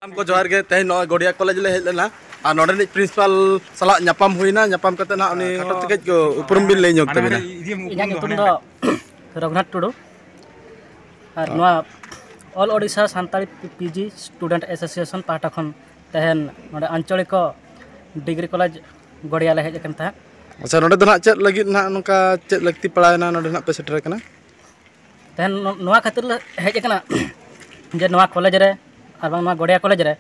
को जोहार गे तेज न गड़िया कॉलेज ले हेज लेना और नोडे प्रिंसिपल सला नापाम हुईना नापाम कते ना उनी हटो तके उपरुम बिन ले ᱧᱚᱜ ᱛᱟᱵᱤᱱᱟ ᱤᱧᱟᱹᱜ ᱧᱩᱛᱩᱢ ᱫᱚ रघुनाथ टुडू और नवा all Odisha Santali P G student association पाहटा खन तहन नोडे आंचलिक डिग्री कॉलेज गड़िया ले हेज कन ता। अच्छा नोडे दो ना चेक लगी ना नोका चेक लगती पड़ायना नोडे ना पे सेटर कना तहन नवा खातिर हेज कना जे नवा कॉलेज रे और बांग नवा गड़िया कॉलेज रे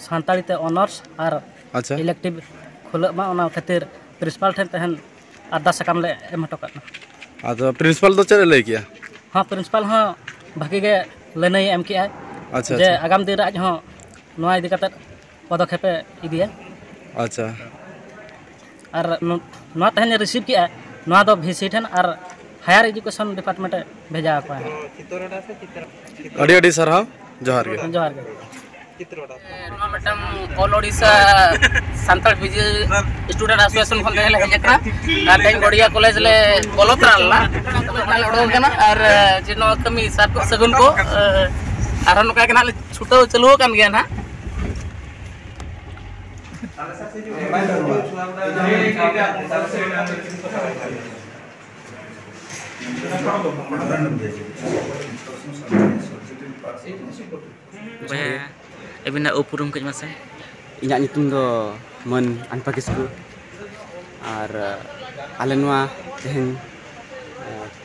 सान्ताली ते ऑनर्स और अच्छा इलेक्टिव खुला मा ओना खातिर प्रिंसिपल ठन तहन आदा सकाम ले एम हटो करना। अच्छा प्रिंसिपल तो चेक ले किया हाँ प्रिंसिपल हाँ भागी के लनई एम किया। अच्छा जे आगाम दिन आज हाँ नवा इदी कते पदक्षेपे इदिया। अच्छा और नवा तहन रिसीव किया नवा दो भिसी ठन और हायर एजुकेशन डिपार्टमेंट भेजा को है। अड़ी अड़ी सरहाव जोहार गे जोहार गे नवा मटम all Odisha Santal P G student association खन हेले हेजकना और तेन गड़िया कॉलेज ले बोलोतराला ओडो केना और जे नो कमी सात सगुन को और नका केना ले छुटो चलु कान गया ना एबिना उपरुम कज मासे इᱧᱟᱜ ᱧᱩᱛᱩᱢ ᱫᱚ ᱢᱟᱱ ᱟᱱᱯᱟ ᱠᱤᱥᱠᱩ ᱟᱨ ᱟᱞᱮ ᱱᱚᱣᱟ ᱛᱮᱦᱮᱧ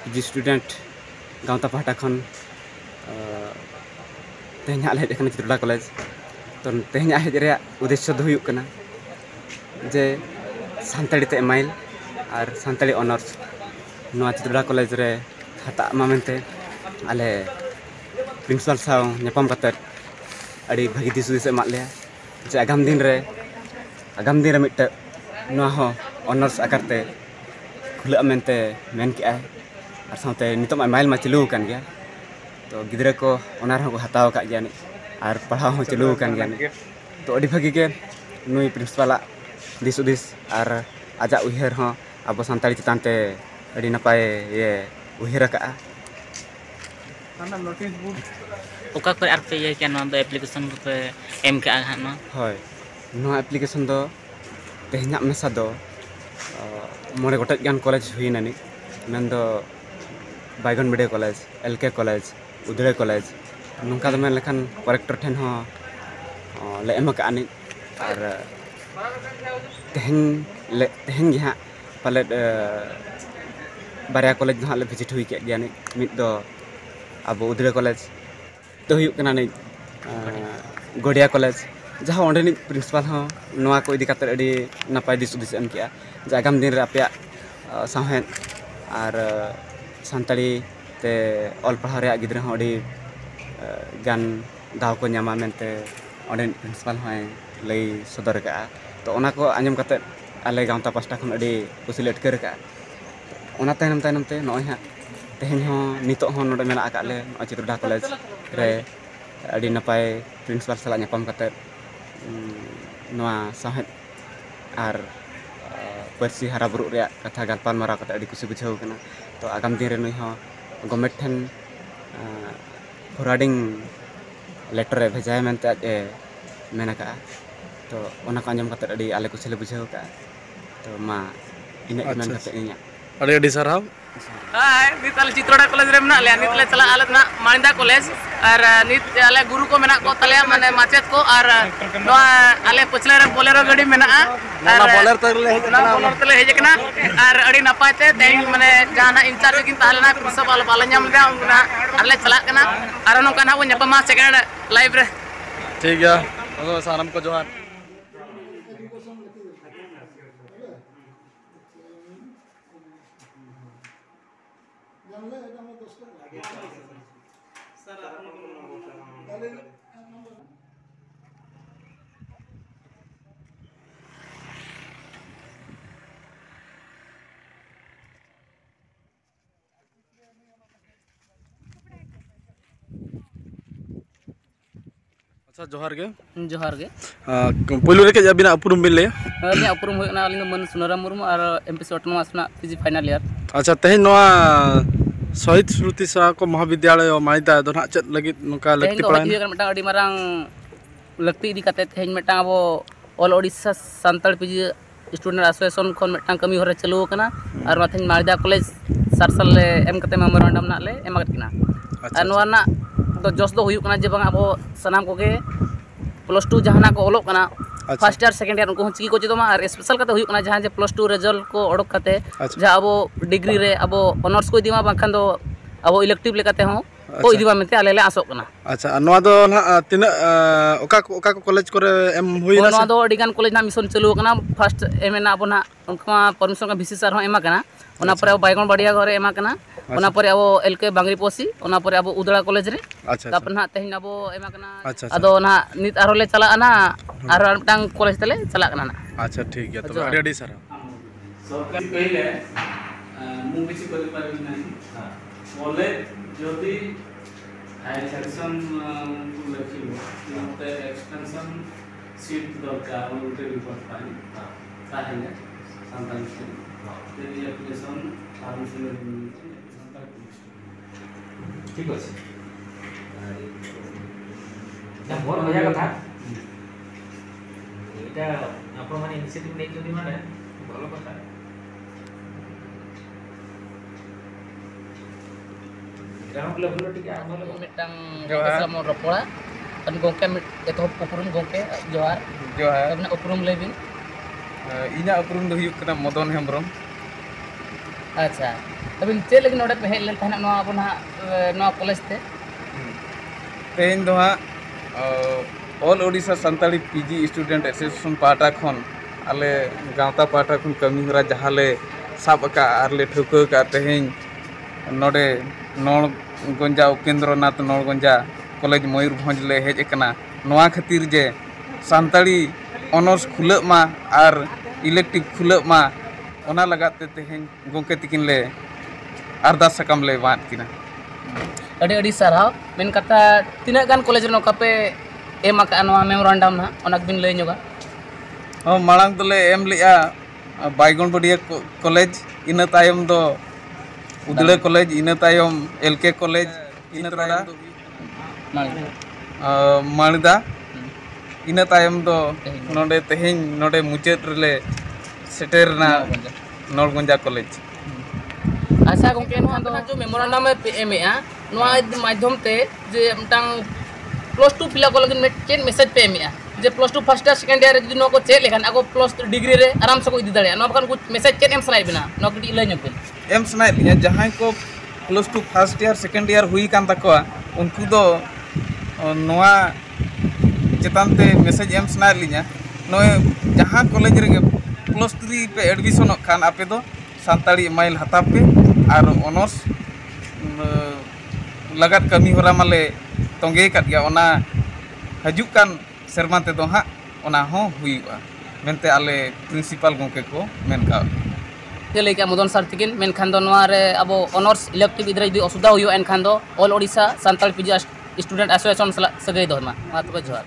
ᱯᱤᱡᱤ ᱥᱴᱩᱰᱮᱱᱴ ᱜᱟᱶᱛᱟ ᱯᱟᱦᱴᱟ ᱠᱷᱚᱱ ᱛᱮᱦᱮᱧ ᱦᱟᱸᱜ ᱞᱮ ᱦᱮᱡ ᱟᱠᱟᱱᱟ ᱪᱤᱛᱨᱚᱰᱟ ᱠᱚᱞᱮᱡᱽ ᱛᱚ ᱛᱮᱦᱮᱧᱟᱜ ᱦᱮᱡ ᱨᱮᱭᱟᱜ ᱩᱫᱽᱫᱮᱥᱥᱚ ᱫᱚ ᱦᱩᱭᱩᱜ ᱠᱟᱱᱟ ᱡᱮ ᱥᱟᱱᱛᱟᱲᱤ ᱛᱮ ᱮᱢᱟᱭᱤᱞ ᱟᱨ ᱥᱟᱱᱛᱟᱲᱤ ᱚᱱᱟᱨᱥ ᱱᱚᱣᱟ ᱪᱤᱛᱨᱚᱰᱟ ᱠᱚᱞᱮᱡᱽ ᱨᱮ ᱦᱟᱛᱟᱜ ᱢᱟ ᱢᱮᱱᱛᱮ ᱟᱞᱮ प्रिंसिपल साव ᱧᱟᱯᱟᱢ ᱠᱟᱛᱮᱫ ᱟᱹᱰᱤ ᱵᱷᱟᱹᱜᱤ ᱫᱤᱥ ᱦᱩᱫᱤᱥ ᱮᱢᱟᱜ ᱞᱮᱭᱟ जे आगाम दिन रे मिट्टे ऑनर्स आकारते खुला मेनते मेन के और साथे नितम माइल मा चलू कान गया तो गिद्रा को ओनार हो हताव का गया और पढ़ाव हो चलू कान गया तो अड़ी भागी के नुई प्रिंसिपल दिस उदिस और आजा उहर हो अब सान्ताली चितान ते अड़ी नपाय ये उहर का नोटिस बोर्ड ओका पर आर पे ये क्या नाम दो एप्लीकेशन पे एम के आ ना होय नो एप्लीकेशन दो तेहना मेसा दो मोरे गोटे गान कॉलेज हुईना नि मेन दो बाइगन मीडिया कॉलेज एलके कॉलेज उदड़े कॉलेज नोंका दो मेन लेखन करेक्टर ठेन हो ले एम का नि और तेहन गे हाँ पाले बारिया कॉलेज हाँ ले विजिट हुई के गया नि मिद दो अब उदड़े कॉलेज तो हुई कना नि गड़िया कॉलेज जहाँ ओंडे प्रिंसिपल हाँ नवा को इदी काते अड़ी नपाय दिस उदिस एम किया जे आगाम दिन रे आपे साहेद और सान्ताली ते ऑल पढ़ाव रे गिद्रा हाँ अड़ी गान दाव को नामा मेनते ओंडे प्रिंसिपल हाँ लई सदर का तो ओना को आंजम काते आले गांवता पास्टा खन अड़ी कुसिल अटकर का ओना तायनम ते नय हाँ तेहन हाँ नितो हाँ नोडे मेना आकाले चित्रडा कॉलेज रे अड़ी नपाय प्रिंसिपल सला नापाम काते नवा साहेद और पर्सी हारा बुरु रे कथा गलपाल मारा काते अड़ी कुसी बुझाव कना तो आगाम दिन रे नय हाँ गवर्नमेंट ठन फॉरवर्डिंग लेटर रे भेजाय मेनते आज मेना का तो ओना को आंजम काते अड़ी आले कुसी ले बुझाव का तो मा इने मेन काते इnya अड़ी अड़ी सरहाव हाय नितल चित्रोडा कॉलेज रे मना ले नितले चला आले ना मानिंदा कॉलेज और नित आले गुरु को मेना को तले माने माचेत को और नो आले पछले रे बोलेरो गाड़ी मेना ना बोलेर तले हेज कना और अड़ी नपायते तेन माने जाना इंचार्ज किन तालना प्रिंसिपल बाला ᱧᱟᱢ ᱫᱟ उना आले चला कना और नोका ना वो ᱧᱟᱯᱟᱢᱟ सेकंड लाइव रे ठीक है सानम को जोहार अच्छा जोहार गे पुलु रे के अबिना उपरुम बिन ले अलिया उपरुम होना अलिंग मन सुनरा मुर्मू और एमपीसी ऑटोनोमस ना पीजी फाइनल ईयर अच्छा तेहन नवा शहीद श्रुति शाह को महाविद्यालय माइदा दो ना चेत लगी नोका लक्ति पड़ान मिटang adi marang lakti idi kate tehen mitang abo all odisha santal piji student association kon mitang kami hore chalu kana ar mathen maida college sarsal le em kate memorandum na le emagat kina ar noa na do jos do huyuk kana je bang abo sanam koge +2 jahana ko olok kana first year second year उनको चिकी को चेदोमा और special कते हुई जहाँ जे +2 result को ओडक कते जहाँ अब डिग्री रे अब ऑनर्स को इदीमा बाखान दो अब इलेक्टिव लेकाते हो को इदीमा मेते आले ले आसोक कना अच्छा नोआ दो तिना ओका कॉलेज करे एम हुई ना नोआ दो अडिगान कॉलेज ना मिशन चलू कना फर्स्ट एम ना अब ना उनका परमिशन का बीसी सर हो एमा कना ओना पर बाइगन बाडिया घरे एमा कना ओना पर अब एलके बांगरी पोसी ओना पर अब उदड़ा कॉलेज रे अच्छा तापर ना तेहिन अब एमा कना अच्छा अदो ना नित आरो ले चला ना आरो टांग कॉलेज तले चला कना ना अच्छा ठीक है तो अडी सर सरकार कहले मु किछि करि पारि नाही कॉलेज जदि हायर सेक्शन लखिबो मते एक्सटेंशन सीट दरकार उनते रिपोर्ट पाई ताहेले संतान तेरी एप्लीकेशन फार्मेसी ठीक अछि ना मोर भया कथा এটা আপন মানে ইনিশিয়েটিভ নেই যদি মানে ভালো কথা গ্রাউন্ড লেভেল টিকে আমল मिटang desa mo ropola kan gongke eto uprum gongke johar kabna uprum lebin inya uprum do huyuk kana Modon Hembrom acha tabin che lagi node pe hel thana no abona no college te तेन दो all Odisha Santali PG student association पाटा खन आले गांवता पाटा खन कमी हरा जहाले साब का आरले ठुक का तेहेन नोडे नोड़ गंजा उपेंद्रनाथ नोड़गंजा कॉलेज मयूरभंज ले हेज एकना नोआ खातिर जे संताली ऑनर्स खुलक मा आर इलेक्टिव खुलक मा ओना लगाते तेहेन गोंके तिकिन ले अरदास सकम ले बात किना adi adi sarhaw men kata tina gan college no kape ema ka anwa memorandum na onak bin lay nyoga मांग तो एम लिया बाइगन बडिया कॉलेज इना तायम दो उदड़े कॉलेज इना तायम एलके कॉलेज इना तायम माणिदा इना तायम दो नोडे तेहेन नोडे मुचेत रेले सेटेरना नोड़गंजा college asa gongke no ando jo memorandum e eme a no माध्यम ते जे मटांग +2 पिला को लगिन चेन मैसेज पे eme a J +2 first year second year जदि नो को चेक लेखान आगो +2 डिग्री रे आराम से को इदी दाड़े नो बखान कुछ मैसेज चेन एम सनाय बिना नो कटी लय नोबिन एम सनाय लिया जहां को +2 फर्स्ट ईयर सेकंड ईयर हुई कान तकवा उनको दो नोआ चेतानते मैसेज एम सनाय लिया नो जहां कॉलेज रे +3 पे एडमिशन खान आपे दो सानताड़ी माइल हता पे और ऑनर्स लगत कमी होरा माले तोंगे कट गया ओना हजुक कान सेरमा ते दो हा ओना हो हुईवा मेनते आले प्रिंसिपल गोंके को मेन का जेले के मदन सर तिकिन मेन खान दो नोआ रे अब ऑनर्स इलेक्टिव इदरे जदि असुविधा हुयो एन खान दो all Odisha Santal P G student association सगै दो मा तो जोहार